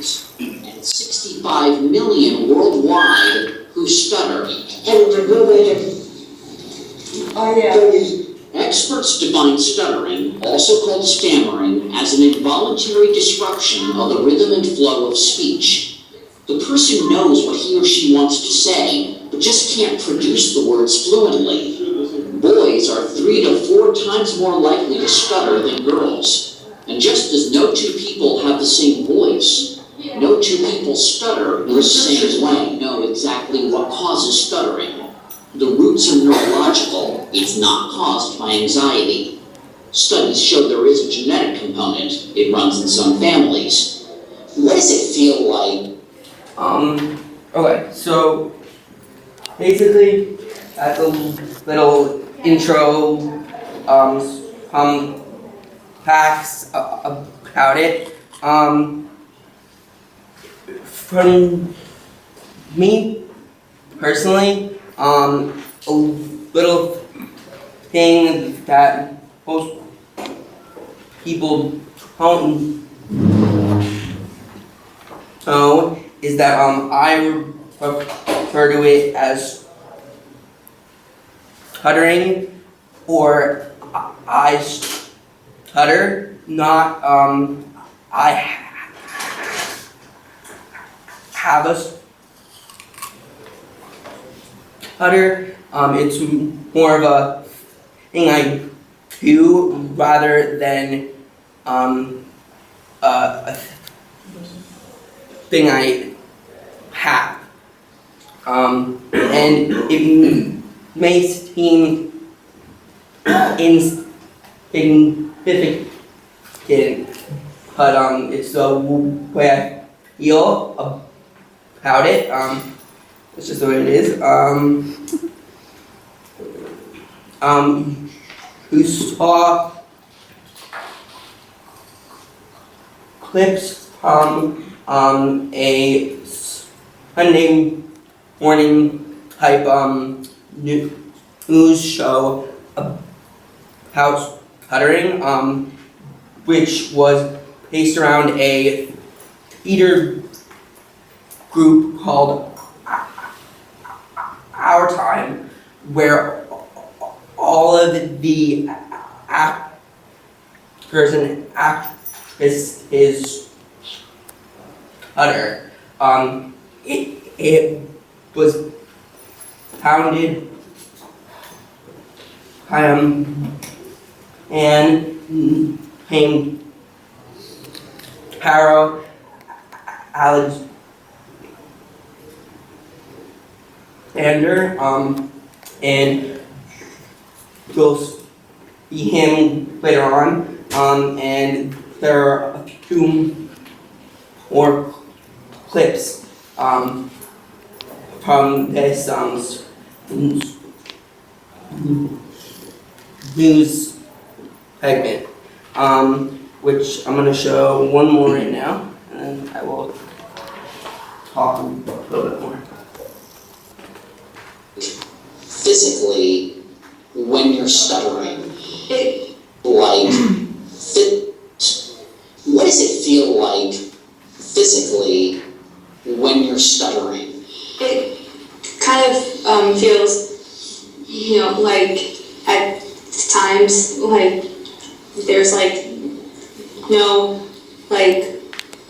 countries and 65 million worldwide who stutter. Experts define stuttering, also called stammering, as an involuntary disruption of the rhythm and flow of speech. The person knows what he or she wants to say, but just can't produce the words fluently. Boys are 3 to 4 times more likely to stutter than girls. And just as no two people have the same voice, no two people stutter in the same way, know exactly what causes stuttering. The roots are neurological. It's not caused by anxiety. Studies show there is a genetic component. It runs in some families. What does it feel like? Okay, so basically, that's a little intro, facts about it. From me personally, a little thing that most people don't know is that I refer to it as stuttering, or I stutter, not I have a stutter. It's more of a thing I do rather than a thing I have. And it may seem insignificant, but it's the way I feel about it. It's just the way it is. You saw clips from a Sunday morning type news show about stuttering, which was based around a theater group called Our Time, where all of the actors and actresses stutter. It was founded by a man named Carol Alexander, and you'll see him later on, and there are a few more clips from this news segment, which I'm going to show one more right now, and then I will talk a little bit more. Physically, when you're stuttering, what does it feel like physically when you're stuttering? It kind of feels, like at times, like there's like no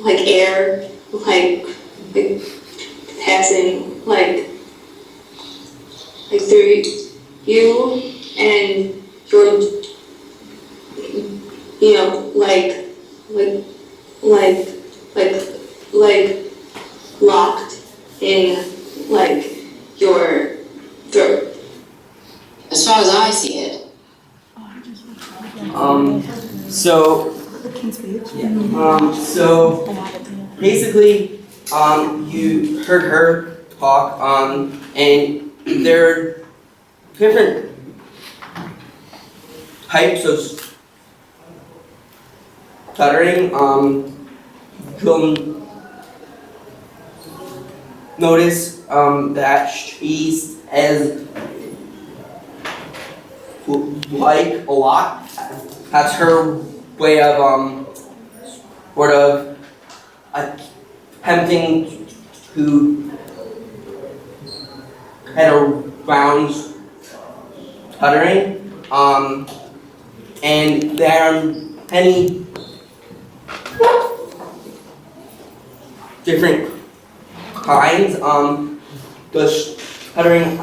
air, like passing through you, and you're locked in your throat. As far as I see it. So basically, you heard her talk, and there are different types of stuttering. You'll notice that she says like a lot. That's her way of sort of attempting to head around stuttering, and there are many different kinds. The stuttering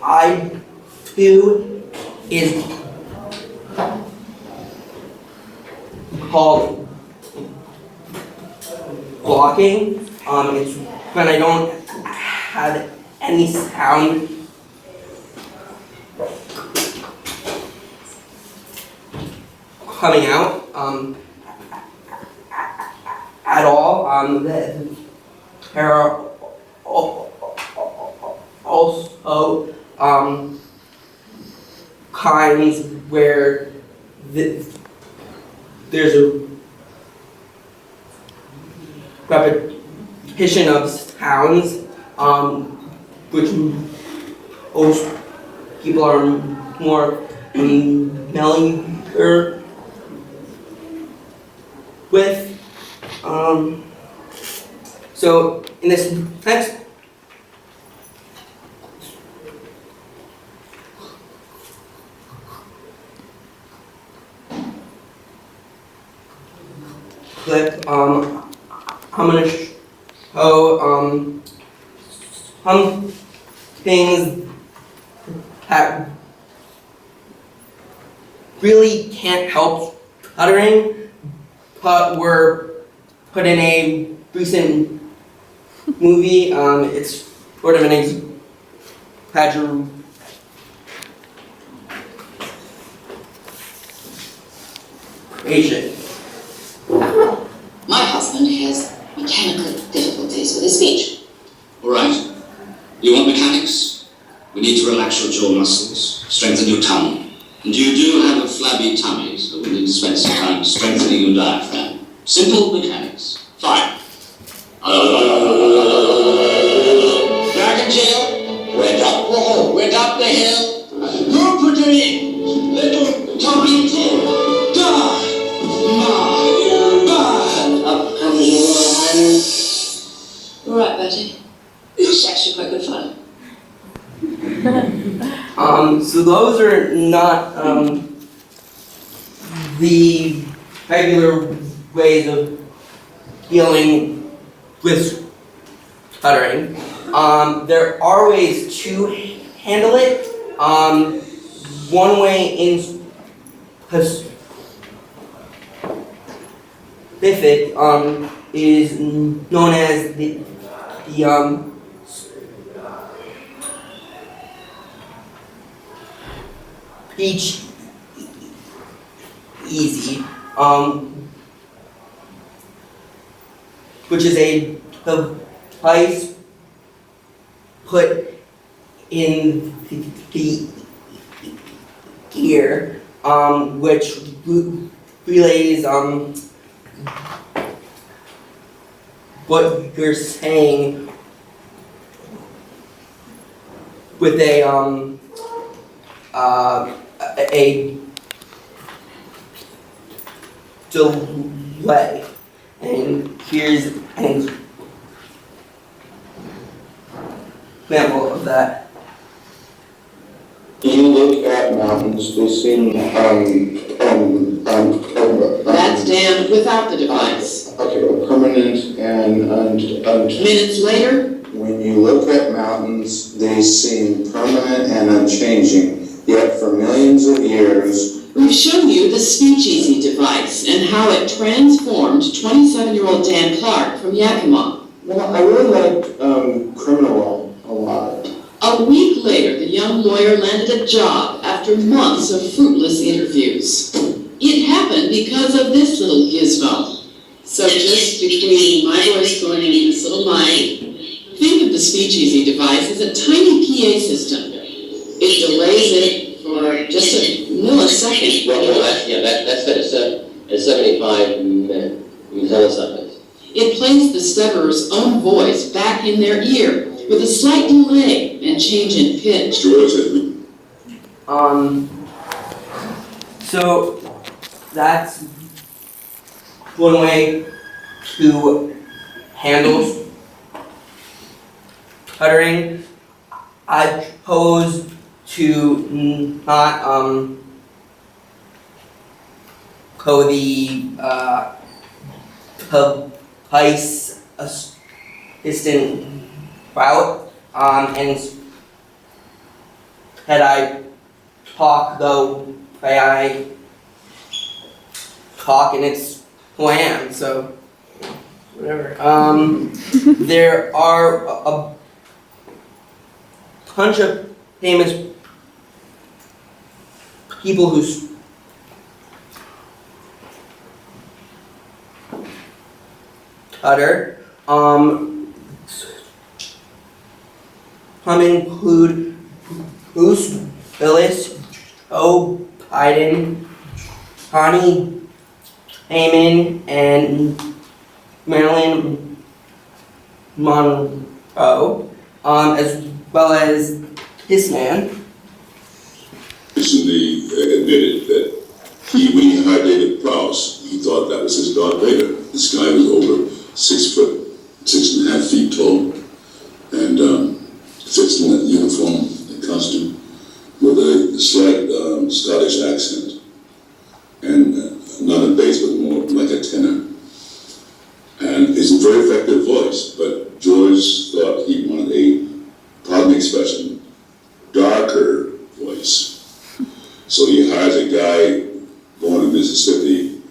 I do is called blocking. It's when I don't have any sound coming out at all. There are also kinds where there's a repetition of sounds, which most people are more familiar with. So in this next clip, I'm going to show some things that really can't help stuttering, but were put in a recent movie. It's sort of an exaggeration. My husband has mechanical difficulties with his speech. All right. You want mechanics? We need to relax your jaw muscles, strengthen your tongue. And you do have a flabby tummy, so we need to spend some time strengthening your diaphragm. Simple mechanics. Fine. Back in jail. Went up the hill. Went up the hill. Who put her in? Little Tommy Tim. Die. All right, Bertie. It's actually quite good fun. So those are not the regular ways of dealing with stuttering. There are ways to handle it. One way in specific is known as the speech easy, which is a device put in the ear, which relays what you're saying with a delay. And here's an example of that. You look at mountains, they seem, That's Dan without the device. okay, well, permanent and Minutes later, when you look at mountains, they seem permanent and unchanging. Yet for millions of years, we've shown you the Speech Easy device and how it transformed 27-year-old Dan Clark from Yakima. well, I really like criminal law a lot. A week later, the young lawyer landed a job after months of fruitless interviews. It happened because of this little gizmo. So just between my voice going in this little mic, think of the Speech Easy device as a tiny PA system. It delays it for just a millisecond. That's at 75 milliseconds. It plays the stutterer's own voice back in their ear with a slight delay and change in pitch. So that's one way to handles stuttering. I chose to not go the device assistant route, and instead I talk the way I talk, and it's who I am. So whatever. There are a bunch of famous people who stutter. Some include Bruce Willis, Joe Biden, Connie Heyman, and Marilyn Monroe, as well as this man. Recently admitted that when he hired David Prowse, he thought that was his Darth Vader. This guy was over 6 foot, 6.5 feet tall, and fits in that uniform and costume with a slight Scottish accent, and not a bass, but more like a tenor. And it's a very effective voice, but George thought he wanted a, pardon the expression, darker voice. So he hires a guy born in Mississippi,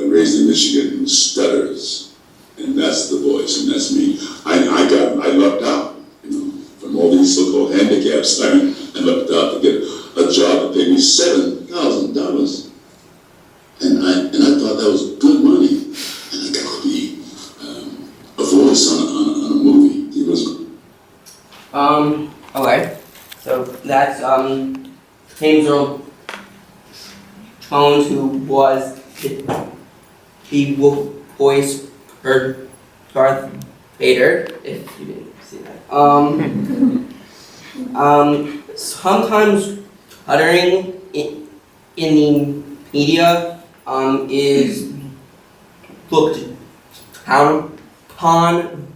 raised in Michigan, who stutters, and that's the voice, and that's me. I lucked out, from all these so-called handicaps. I lucked out to get a job that paid me $7,000, and I thought that was good money, and I got to be a voice on a movie. It was. Okay. So that's James Earl Jones, who was the voice for Darth Vader, if you didn't see that. Sometimes stuttering in the media is looked down upon.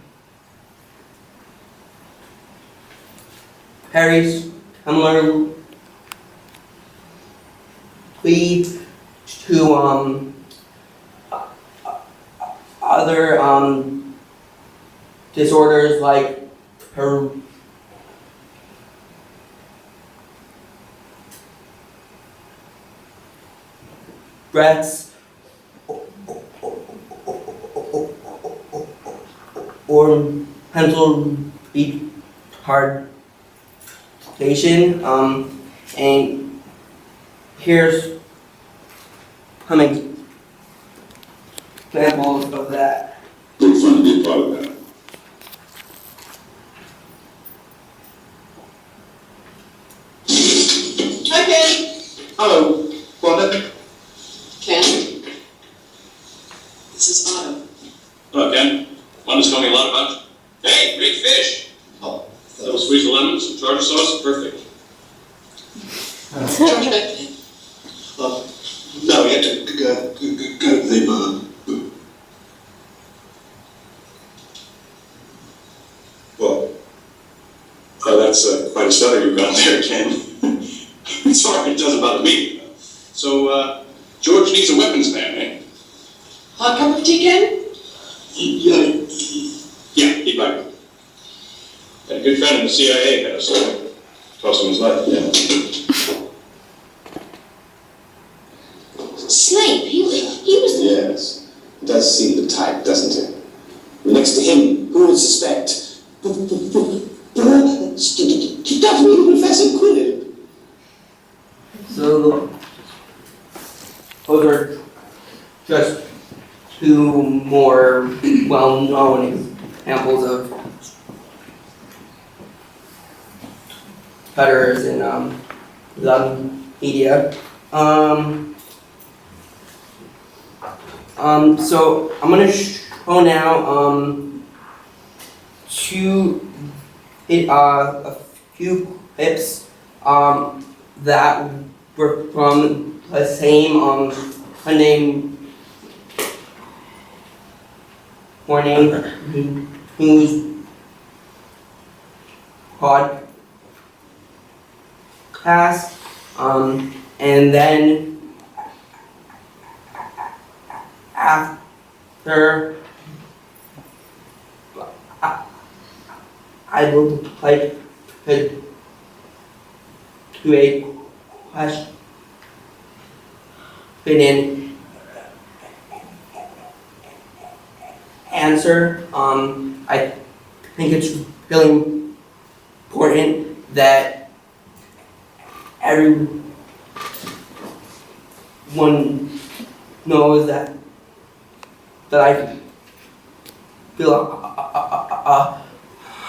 Very similarly to other disorders like Tourette's or mental retardation, and here's some examples of that. Pretty fun to be a part of that. Hi, Ken. Hello, Wanda. Ken? This is Otto. Hello, Ken. Wanda's told me a lot about you. Hey, great fish! Oh, Double squeeze of lemon, some tartar sauce, perfect. George back then. no, we had to go to the Well, that's quite a stutter you've got there, Ken. Sorry, it doesn't bother me. So, George needs a weapons man, eh? Hot cup of tea, Ken? Yeah, he'd like one. And a good friend in the CIA had a story. Cost him his life. Yeah. Snape, he was the... Yes, it does seem the type, doesn't it? Next to him, who would suspect? Definitely Professor Quirrell. So those are just two more well-known examples of stutterers in the media. So I'm gonna show now a few clips that were from the same unnamed morning whose podcast, and then after I would like to do a question and answer. I think it's really important that everyone knows that I feel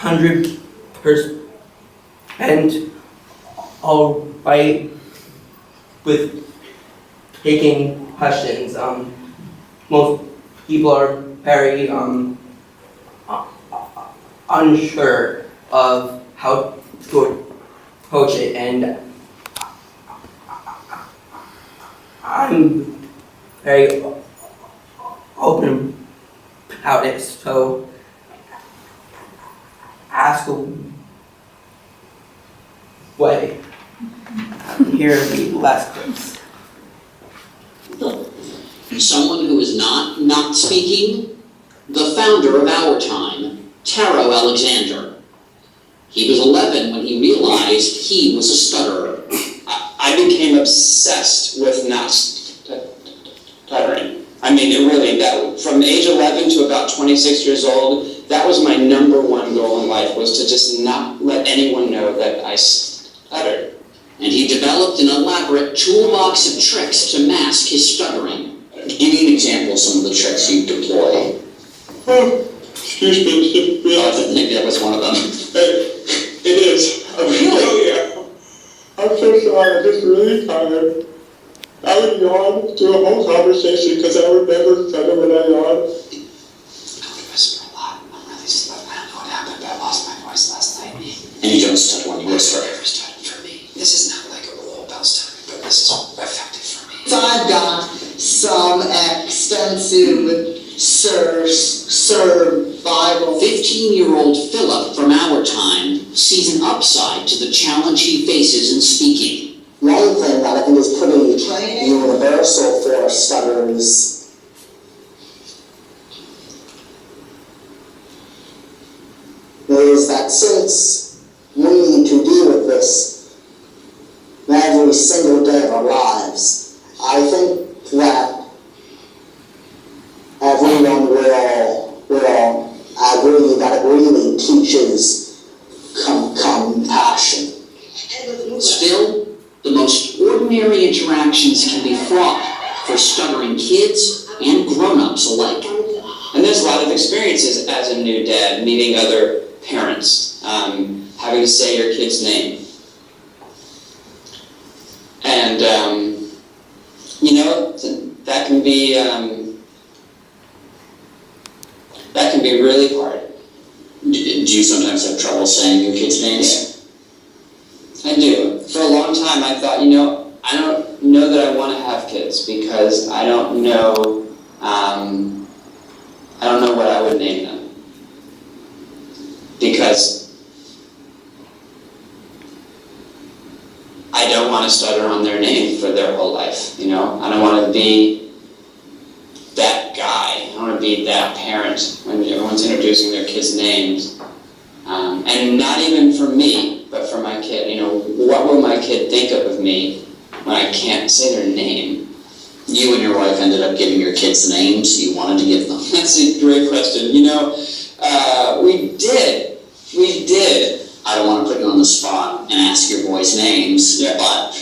100% all right with taking questions. Most people are very unsure of how to approach it, and I'm very open about it, so ask away. Here are the last clips. Someone who is not speaking, the founder of Our Time, Taro Alexander. He was 11 when he realized he was a stutterer. I became obsessed with not stuttering. I mean, it really, from age 11 to about 26 years old, that was my number one goal in life, was to just not let anyone know that I stuttered. And he developed an elaborate toolbox of tricks to mask his stuttering. Give me an example of some of the tricks you deploy. Excuse me, I think that was one of them. it is. Really? Oh, yeah. I'm so sorry, I'm just really tired. I would yawn through a whole conversation because I would never stutter when I yawn. I would whisper a lot. I'm really slow. I don't know what happened, but I lost my voice last night. And you don't stutter when you whisper. Never stuttered for me. This is not like a roll bell stuttering, but this is effective for me. I've got some extensive survival. 15-year-old Philip from Our Time sees an upside to the challenge he faces in speaking. One thing that I think is pretty universal for stutterers is that since we need to deal with this every single day of our lives, I think that everyone will agree that it really teaches compassion. Still, the most ordinary interactions can be fraught for stuttering kids and grown-ups alike. And there's a lot of experiences as a new dad, meeting other parents, having to say your kid's name. And, that can be really hard. Do you sometimes have trouble saying your kids' names? I do. For a long time I thought, I don't know that I want to have kids because I don't know what I would name them. Because I don't want to stutter on their name for their whole life, I don't want to be that guy. I don't want to be that parent when everyone's introducing their kids' names. And not even for me, but for my kid. What will my kid think of me when I can't say their name? You and your wife ended up giving your kids names you wanted to give them. That's a great question. We did. I don't want to put you on the spot and ask your boys' names, but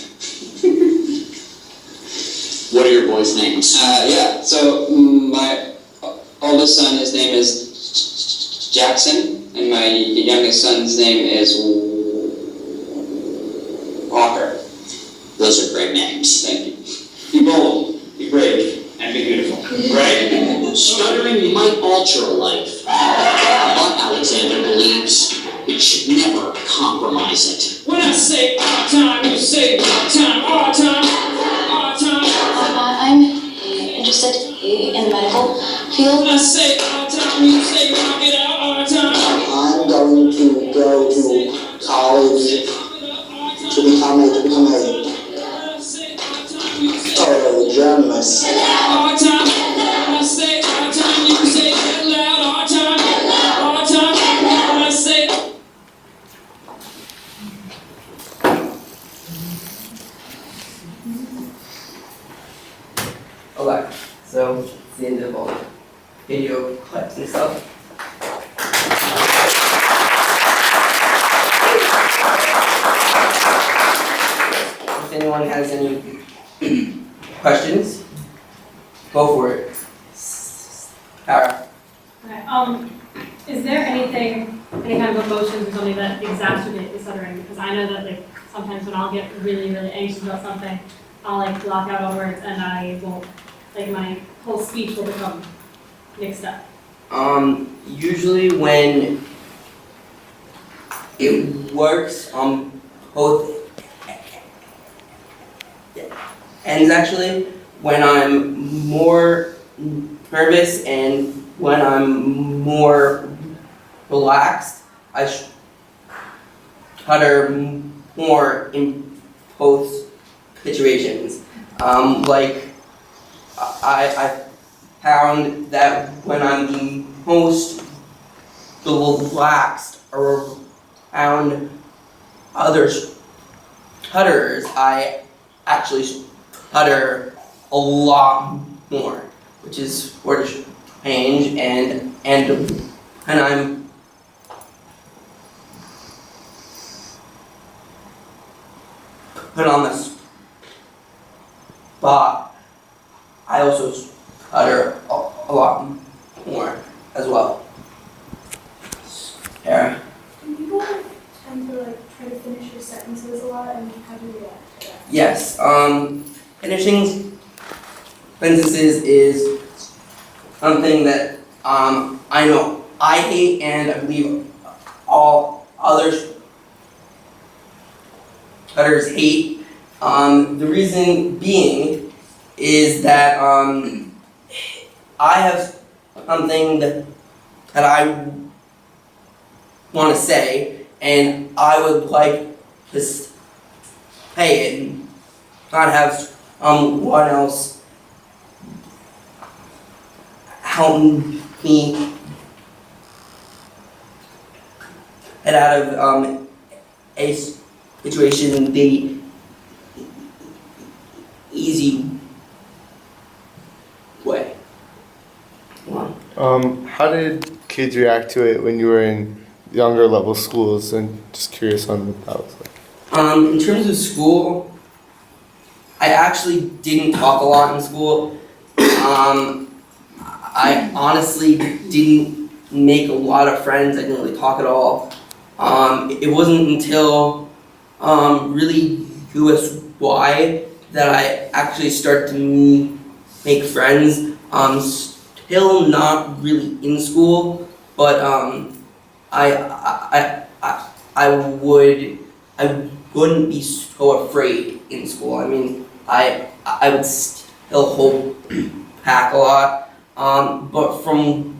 what are your boys' names? So my oldest son, his name is Jackson, and my youngest son's name is Walker. Those are great names. Thank you. Be bold, be brave, and be beautiful. Right? Stuttering might alter a life, but Alexander believes it should never compromise it. When I say our time, you say our time, our time, our time. I'm interested in the medical field. When I say our time. time, you say rock it out, hard time. I'm going to go to college to become a total journalist. Hard time, when I say hard time, you say it loud, hard time, when I say. Okay, so it's the end of all the video clips and stuff. If anyone has any questions, go for it. Sarah. Okay, is there anything, any kind of emotions or something that exacerbate the stuttering? Because I know that like sometimes when I'll get really, really anxious about something, I'll like block out all words and I won't, like my whole speech will become mixed up. Usually when it works on both ends actually, when I'm more nervous and when I'm more relaxed, I stutter more in both situations. Like I found that when I'm the most relaxed around other stutterers, I actually stutter a lot more, which is sort of strange, and I'm put on the spot, I also stutter a lot more as well. Sarah? Do people tend to like try to finish your sentences a lot, and how do you react to that? Yes, finishing sentences is something that I know I hate, and I believe all other stutters hate. The reason being is that I have something that I want to say, and I would like to say it and not have someone else help me get out of a situation the easy way. How did kids react to it when you were in younger level schools? And just curious on what that was like. In terms of school, I actually didn't talk a lot in school. I honestly didn't make a lot of friends. I didn't really talk at all. It wasn't until really USY that I actually started to make friends. Still not really in school, but I wouldn't be so afraid in school. I mean, I would still hold back a lot, but from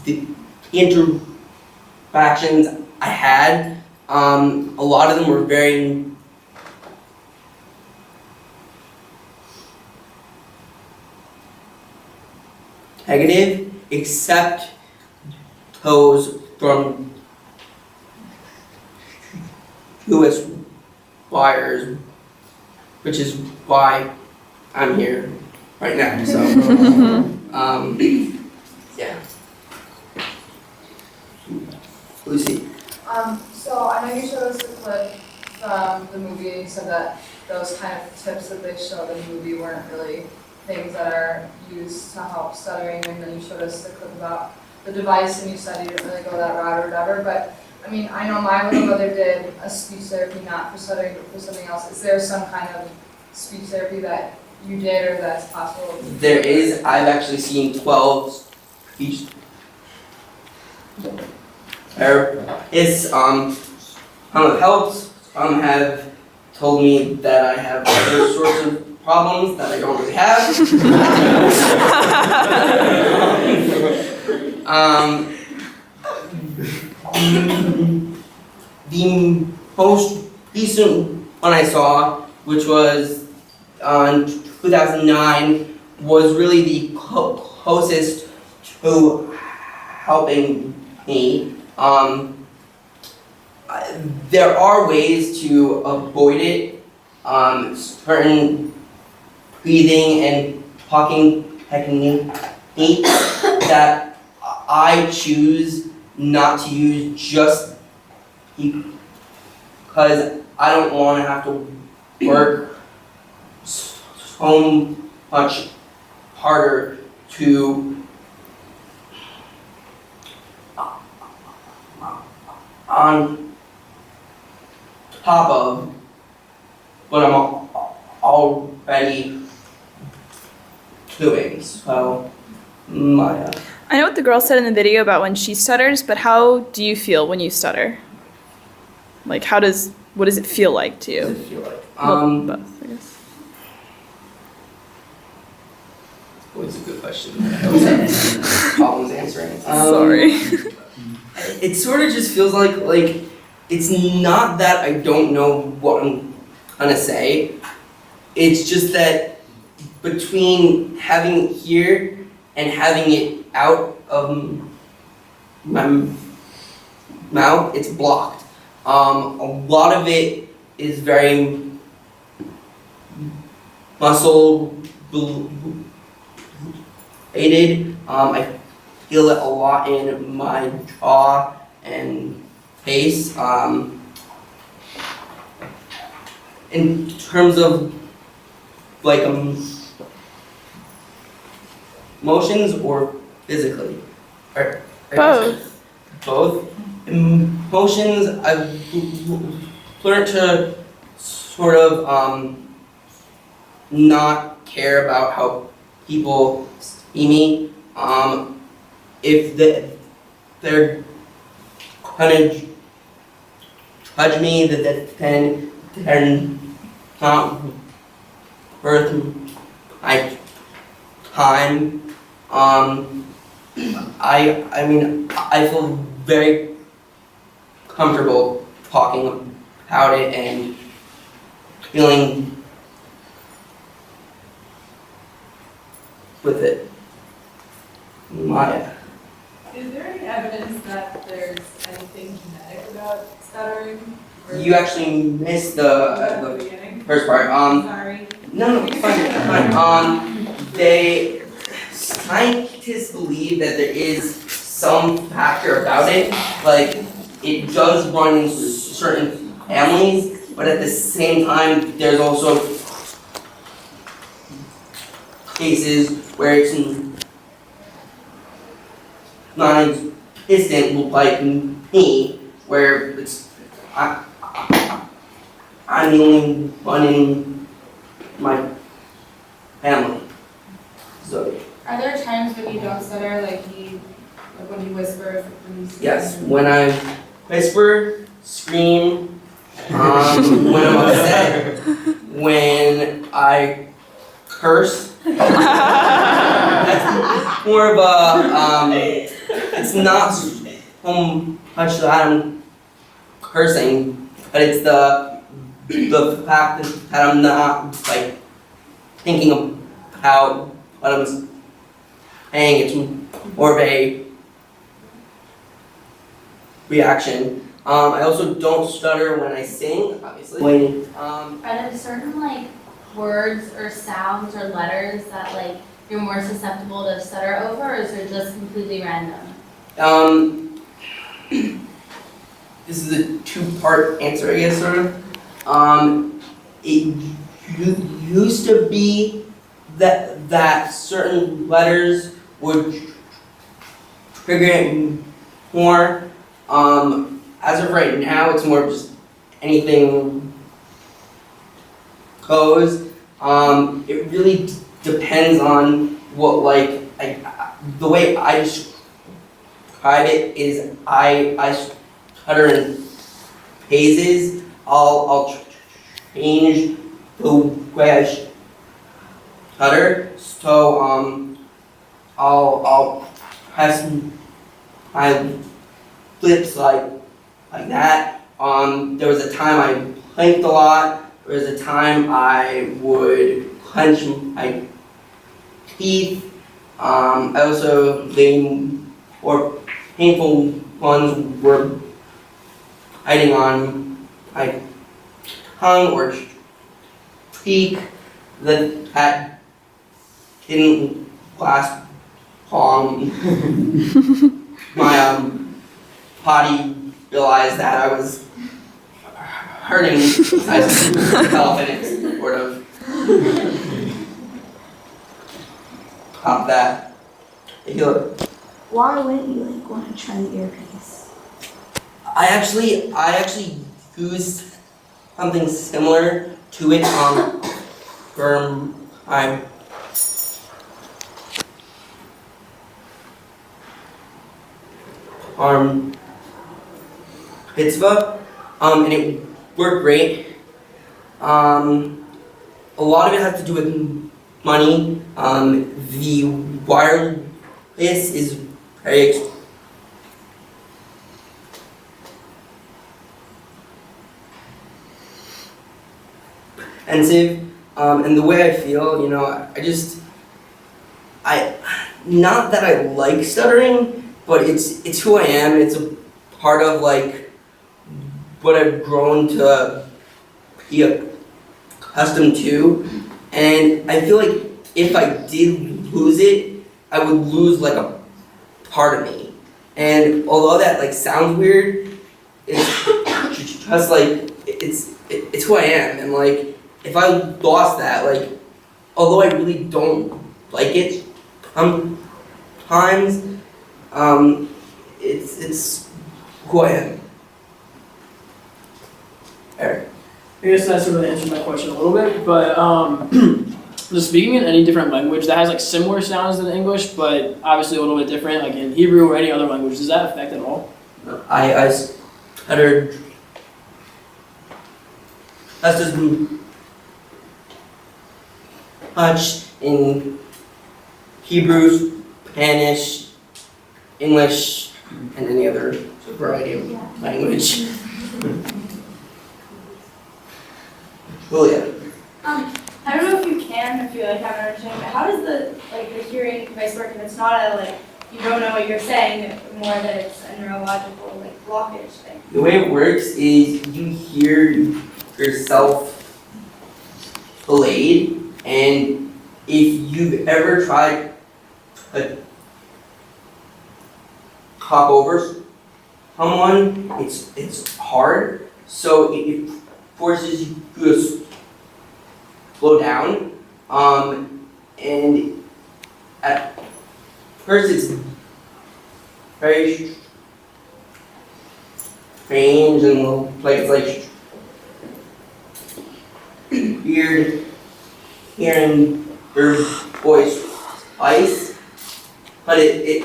the interactions I had, a lot of them were very negative, except those from US buyers, which is why I'm here right now. So, yeah. Lucy. So I know you showed us the clip from the movie, and you said that those kind of tips that they showed in the movie weren't really things that are used to help stuttering, and then you showed us the clip about the device, and you said you didn't really go that route or whatever, but I mean, I know my little brother did a speech therapy, not for stuttering, but for something else. Is there some kind of speech therapy that you did or that's possible? There is. I've actually seen 12 speech therapists. Some have helped, some have told me that I have other sorts of problems that I don't really have. The most recent one I saw, which was on 2009, was really the closest to helping me. There are ways to avoid it. Certain breathing and talking techniques that I choose not to use just because I don't want to have to work so much harder to on top of what I'm already doing. So, Maya. I know what the girl said in the video about when she stutters, but how do you feel when you stutter? Like, what does it feel like to you? What does it feel like? Well, both, I guess. Always a good question. I always have problems answering. Sorry. It sort of just feels like it's not that I don't know what I'm gonna say. It's just that between having it here and having it out of my mouth, it's blocked. A lot of it is very muscle related. I feel it a lot in my jaw and face. In terms of like emotions or physically? Both. Both. Emotions, I've learned to sort of not care about how people see me. If they're gonna judge me, then they're not worth my time. I mean, I feel very comfortable talking about it and feeling with it. Maya. Is there any evidence that there's anything genetic about stuttering? You actually missed the beginning? first part. Sorry. No, it's fine, it's fine. Scientists believe that there is some factor about it, like it does run in certain families, but at the same time, there's also cases where it's non-existent, like me, where I'm the only one in my family. So. Are there times when you don't stutter, like when you whisper? Yes, when I whisper, scream, when I'm upset, when I curse. That's more of a, it's not so much that I'm cursing, but it's the fact that I'm not like thinking about what I'm saying. It's more of a reaction. I also don't stutter when I sing, obviously. Are there certain like words or sounds or letters that like you're more susceptible to stutter over, or is it just completely random? This is a two-part answer, I guess, sort of. It used to be that certain letters would trigger it more. As of right now, it's more just anything goes. It really depends on what, like, the way I describe it is I stutter in phases. I'll change the way I stutter. So I'll press my lips like that. There was a time I planked a lot. There was a time I would clench my teeth. I also, the more painful ones were biting on my tongue or cheek. That didn't last long. My body realized that I was hurting myself, and it sort of popped that. I feel it. Why wouldn't you like want to try the earpiece? I actually used something similar to it for my mitzvah, and it worked great. A lot of it has to do with money. The wireless is very expensive, and the way I feel, not that I like stuttering, but it's who I am. It's a part of like what I've grown to be accustomed to, and I feel like if I did lose it, I would lose like a part of me. And although that like sounds weird, it's just like it's who I am, and like if I lost that, like although I really don't like it, times, it's who I am. Eric. I guess that's really answered my question a little bit, but just speaking in any different language that has like similar sounds than English, but obviously a little bit different, like in Hebrew or any other language, does that affect at all? I stuttered. That's just much in Hebrew, Spanish, English, and any other variety of language. Julia. I don't know if you can, if you like have an understanding, but how does the hearing device work? And it's not a you don't know what you're saying, more that it's a neurological blockage thing. The way it works is you hear yourself delayed, and if you've ever tried to talk over someone, it's hard. So it forces you to slow down, and at first it's very strange and like weird hearing your voice twice, but it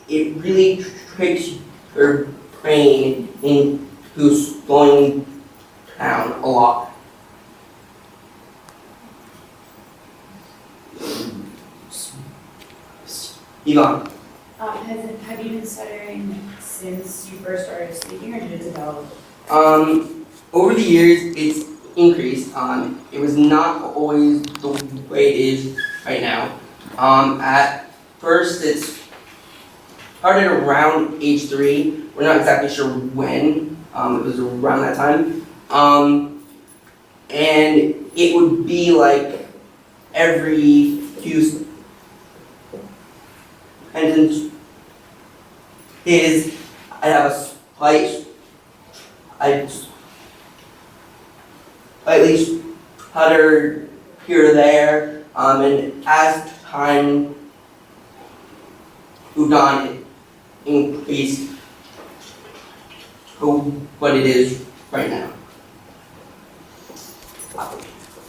really tricks your brain into slowing down a lot. Yvonne. Have you been stuttering since you first started speaking, or did it develop? Over the years, it's increased. It was not always the way it is right now. At first, it started around age 3. We're not exactly sure when. It was around that time. And it would be like every few sentences, I'd have a slightly stutter here or there, and as time moved on, it increased to what it is right now.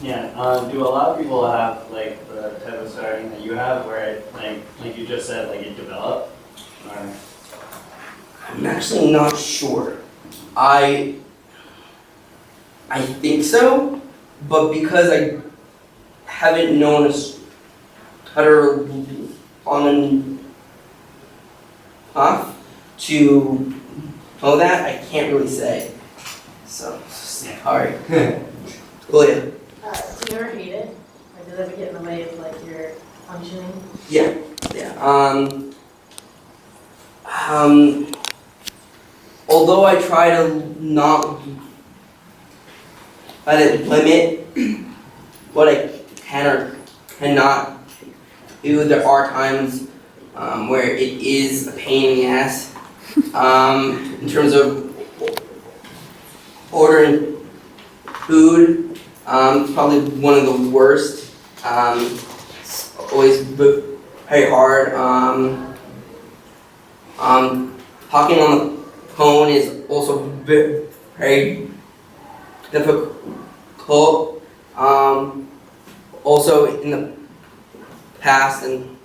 Yeah, do a lot of people have like the type of stuttering that you have where it, like you just said, like it developed? Or? I'm actually not sure. I think so, but because I haven't known a stutter long enough to know that. I can't really say. So, sorry. Julia. Do you ever hate it? Or does it ever get in the way of like your functioning? Yeah. Although I try to not let it limit what I can or cannot do, there are times where it is a pain in the ass. In terms of ordering food, it's probably one of the worst. It's always very hard. Talking on the phone is also very difficult. Also in the past and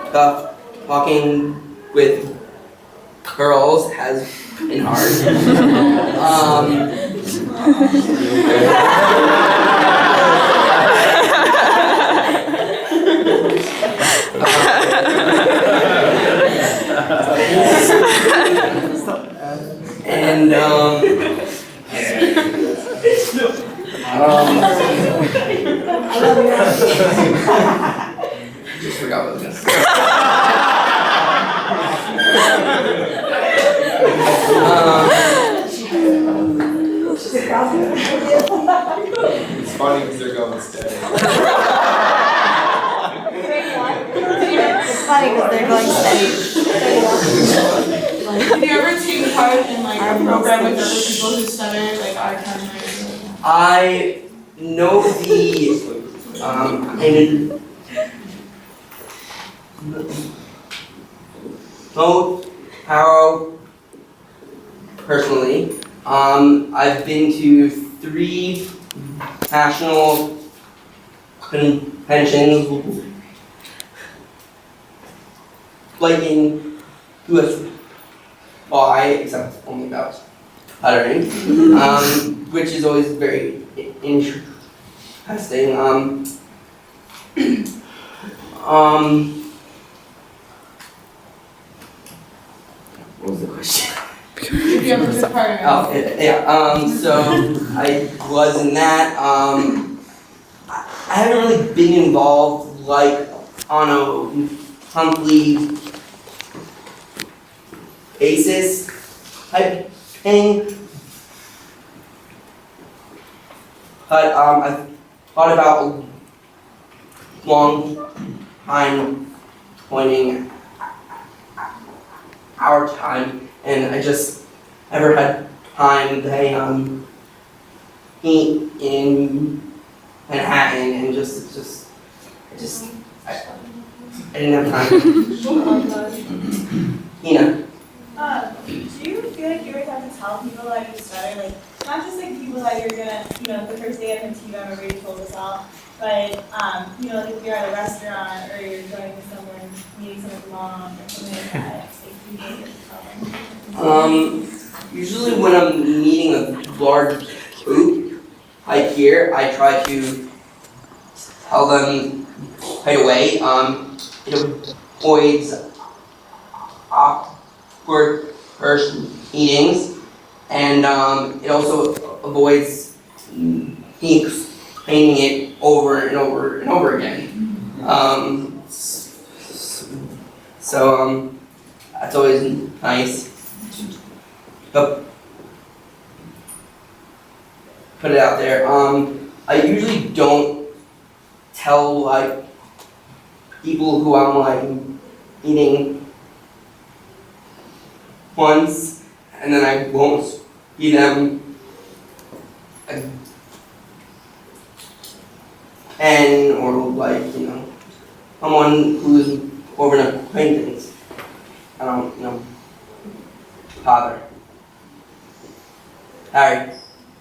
stuff, talking with girls has been hard. And just forgot what I was gonna say. It's funny because they're going steady. It's funny because they're going steady. Did you ever take part in like a program with other people who stutter, like our academy? I know the know Harrow personally. I've been to 3 national conventions, like in USY, except only about stuttering, which is always very interesting. What was the question? If you ever took part in Oh, yeah, so I was in that. I haven't really been involved like on a monthly basis type thing. But I've thought about a long time pointing our time, and I just never had time. They meet in Manhattan, and I didn't have time. Ina. Do you feel like you always have to tell people that you stutter? Like, not just like people that you're gonna, the first day at MT, I've already told us all, but, like if you're at a restaurant or you're going to someone, meeting someone's mom or something like that, like, you have to tell them. Usually when I'm meeting a large group, like here, I try to tell them right away. It avoids awkward first meetings, and it also avoids me explaining it over and over and over again. So that's always nice. But put it out there. I usually don't tell like people who I'm like meeting once, and then I won't see them again, or like someone who's over an acquaintance. I don't bother. Harry.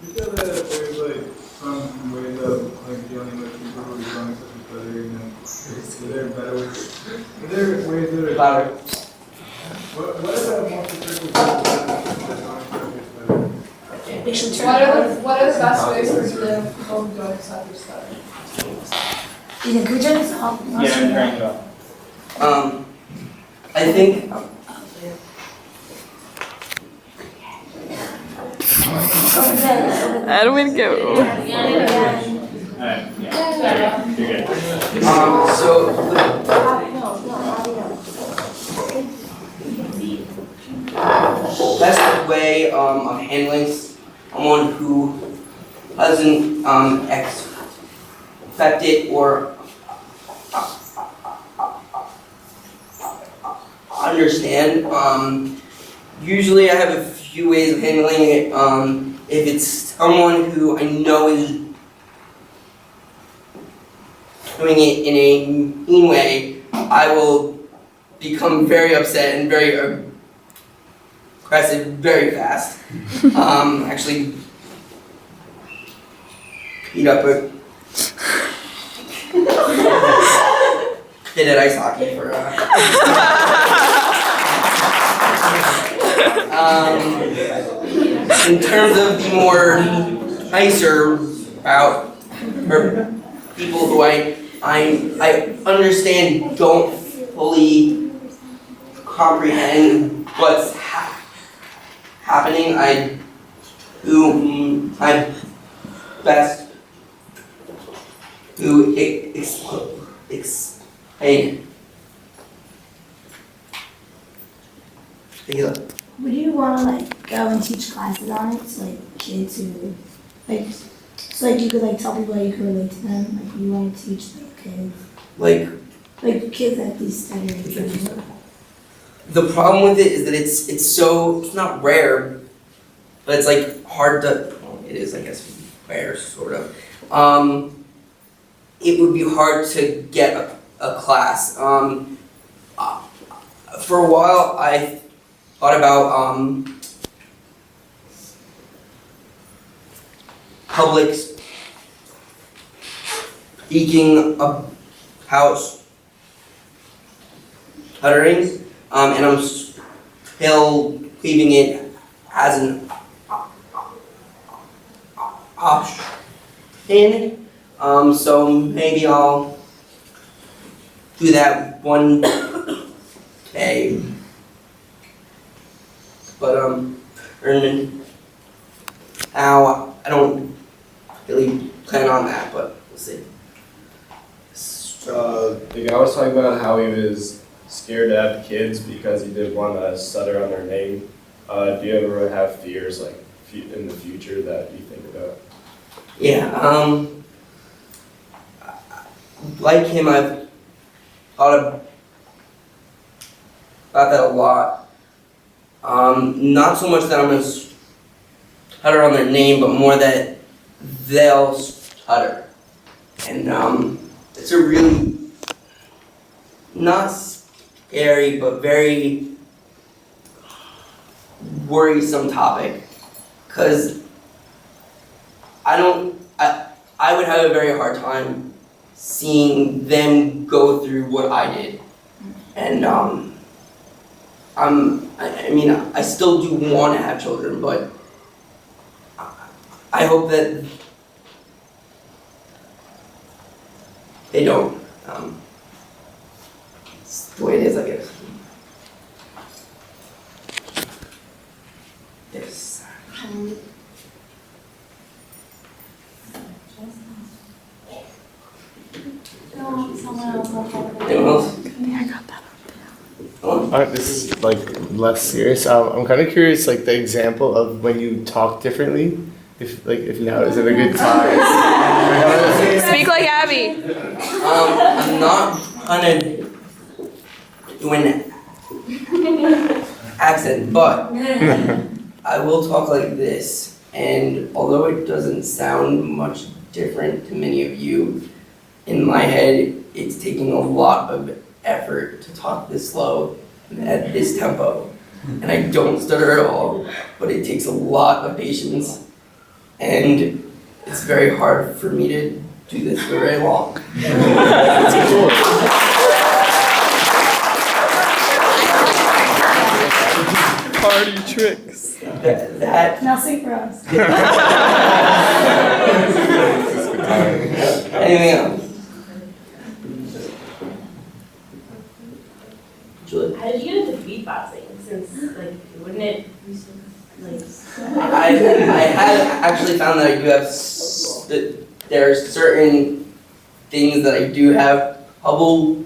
You feel that there's like some ways of like dealing with people who are going such a stuttering, and is there better ways? Are there ways that are Louder. What are the most effective ways that What are the best ways for dealing with people who don't accept your stutter? Could you just help? Yeah, I'm trying to. I think I don't want to go. so the best way of handling someone who doesn't expect it or understand. Usually I have a few ways of handling it. If it's someone who I know is doing it in a mean way, I will become very upset and very aggressive very fast. Actually beat up a kid at ice hockey for in terms of the more nicer route, or people who I understand don't fully comprehend what's happening, I do my best to explain. Would you want to like go and teach classes on it to like kids who like so like you could like tell people that you could relate to them, like you want to teach like kids like kids at these studying. The problem with it is that it's not rare, but it's like hard to, well, it is I guess rare sort of. It would be hard to get a class. For a while I thought about public speaking about stuttering, and I'm still leaving it as an option. So maybe I'll do that one day. But now I don't really plan on that, but we'll see. The guy was talking about how he was scared to have kids because he didn't want to stutter on their name. Do you ever have fears like in the future that you think about? Yeah, like him, I've thought about that a lot. Not so much that I'm going to stutter on their name, but more that they'll stutter. And it's a really not scary, but very worrisome topic. Because I would have a very hard time seeing them go through what I did. And I mean, I still do want to have children, but I hope that they don't. It's the way it is, I guess. Yes. Anyone else? I got that. This is like less serious. I'm kind of curious, like the example of when you talk differently. If now is it a good time? Speak like Abby. I'm not gonna do an accent, but I will talk like this. And although it doesn't sound much different to many of you, in my head, it's taking a lot of effort to talk this slow at this tempo. And I don't stutter at all, but it takes a lot of patience. And it's very hard for me to do this for very long. Party tricks. That Now sing for us. Anything else? I have actually found that I do have that there are certain things that I do have trouble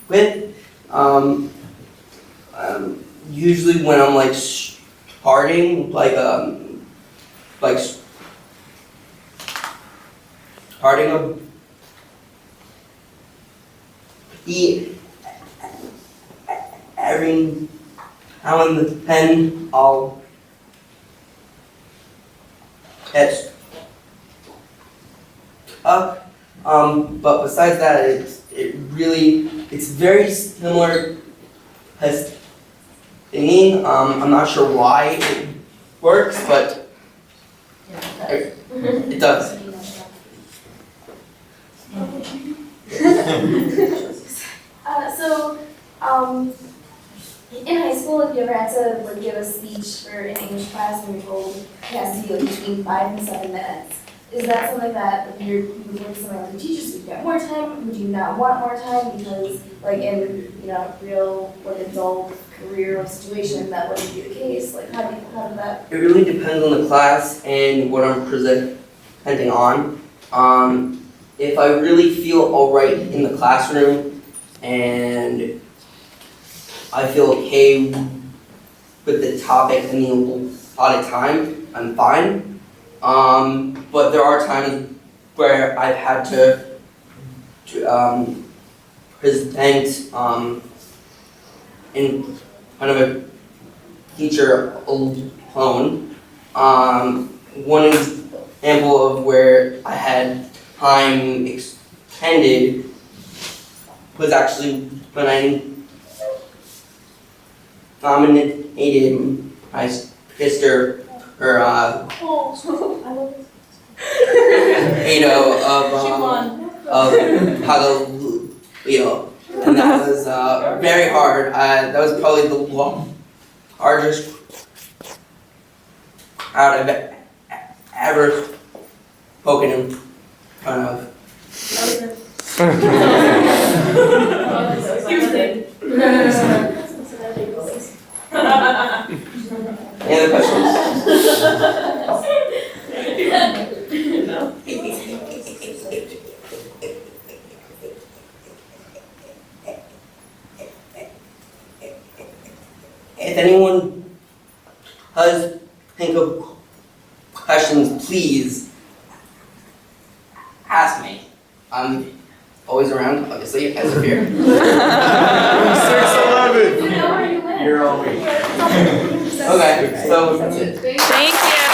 with. Usually when I'm like starting, like starting a every now and then I'll get up. But besides that, it's very similar as singing. I'm not sure why it works, but it does. In high school, if you ever had to like give a speech for an English class and you're told it has to be like between 5 and 7 minutes, is that something that if you would look something like the teachers, would you get more time? Would you not want more time? Because like in real like adult career situation, that wouldn't be the case. Like how did that? It really depends on the class and what I'm presenting on. If I really feel alright in the classroom and I feel okay with the topic and the allotted time, I'm fine. But there are times where I've had to present in front of a teacher alone. One example of where I had time extended was actually when I nominated my sister for of Hallelujah, and that was very hard. That was probably the largest crowd I've ever spoken in front of. Any other questions? If anyone does think of questions, please ask me. I'm always around, obviously, you guys are here. 6'11". You're all week. Okay, so that's it. Thank you.